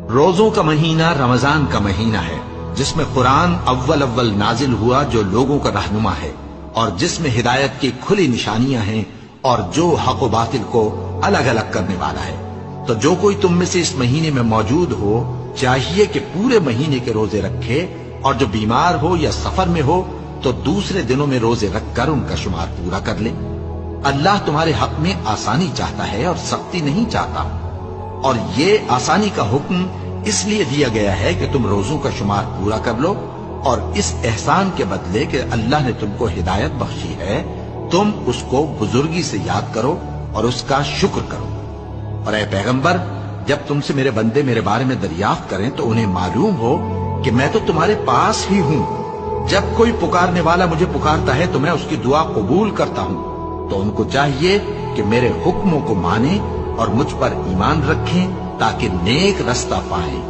روزوں کا مہینہ رمضان کا مہینہ ہے، جس میں قرآن اول نازل ہوا، جو لوگوں کا رہنما ہے اور جس میں ہدایت کی کھلی نشانیاں ہیں اور جو حق و باطل کو الگ الگ کرنے والا ہے۔ تو جو کوئی تم میں سے اس مہینے میں موجود ہو چاہیے کہ پورے مہینے کے روزے رکھے، اور جو بیمار ہو یا سفر میں ہو تو دوسرے دنوں میں روزے رکھ کر ان کا شمار پورا کر لے۔ اللہ تمہارے حق میں آسانی چاہتا ہے اور سختی نہیں چاہتا، اور یہ آسانی کا حکم اس لیے دیا گیا ہے کہ تم روزوں کا شمار پورا کر لو، اور اس احسان کے بدلے کہ اللہ نے تم کو ہدایت بخشی ہے تم اس کو بزرگی سے یاد کرو اور اس کا شکر کرو۔ اور اے پیغمبر، جب تم سے میرے بندے میرے بارے میں دریافت کریں تو انہیں معلوم ہو کہ میں تو تمہارے پاس ہی ہوں۔ جب کوئی پکارنے والا مجھے پکارتا ہے تو میں اس کی دعا قبول کرتا ہوں، تو ان کو چاہیے کہ میرے حکموں کو مانیں اور مجھ پر ایمان رکھیں تاکہ نیک رستہ پائیں۔